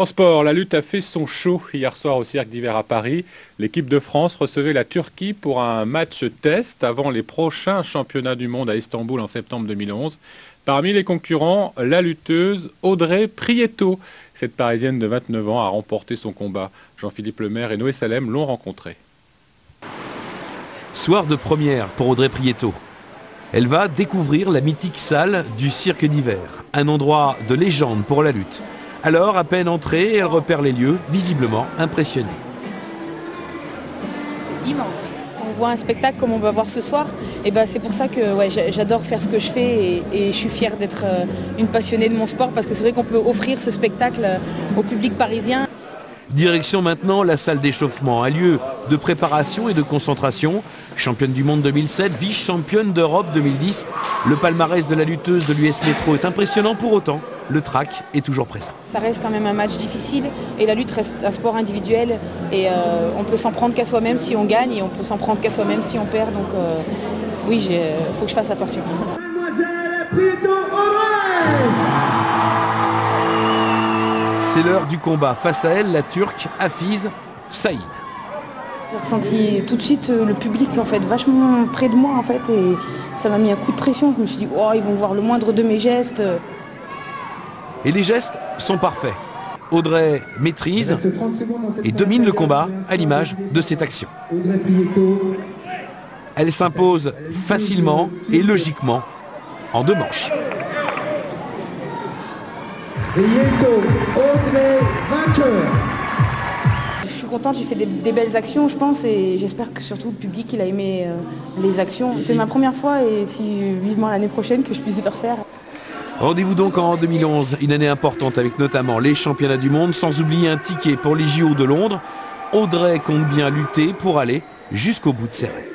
En sport, la lutte a fait son show hier soir au Cirque d'Hiver à Paris. L'équipe de France recevait la Turquie pour un match test avant les prochains championnats du monde à Istanbul en septembre 2011. Parmi les concurrents, la lutteuse Audrey Prieto. Cette Parisienne de 29 ans a remporté son combat. Jean-Philippe Lemaire et Noé Salem l'ont rencontrée. Soir de première pour Audrey Prieto. Elle va découvrir la mythique salle du Cirque d'Hiver, un endroit de légende pour la lutte. Alors, à peine entrée, elle repère les lieux, visiblement impressionnée. Immense. On voit un spectacle comme on va voir ce soir, et ben c'est pour ça que j'adore faire ce que je fais et je suis fière d'être une passionnée de mon sport parce que c'est vrai qu'on peut offrir ce spectacle au public parisien. Direction maintenant la salle d'échauffement, un lieu de préparation et de concentration. Championne du monde 2007, vice-championne d'Europe 2010, le palmarès de la lutteuse de l'US Métro est impressionnant. Pour autant, le trac est toujours présent. Ça reste quand même un match difficile et la lutte reste un sport individuel et on peut s'en prendre qu'à soi-même si on gagne et on peut s'en prendre qu'à soi-même si on perd. Donc oui, faut que je fasse attention. C'est l'heure du combat. Face à elle, la Turque Hafize Saïd. J'ai ressenti tout de suite le public en fait vachement près de moi en fait et ça m'a mis un coup de pression. Je me suis dit oh, ils vont voir le moindre de mes gestes. Et les gestes sont parfaits. Audrey maîtrise et domine le combat à l'image de cette action. Elle s'impose facilement et logiquement en 2 manches. Audrey vainqueur. Je suis contente, j'ai fait des belles actions je pense et j'espère que surtout le public il a aimé les actions. C'est ma première fois et si vivement l'année prochaine que je puisse le refaire. Rendez-vous donc en 2011, une année importante avec notamment les championnats du monde, sans oublier un ticket pour les JO de Londres. Audrey compte bien lutter pour aller jusqu'au bout de ses rêves.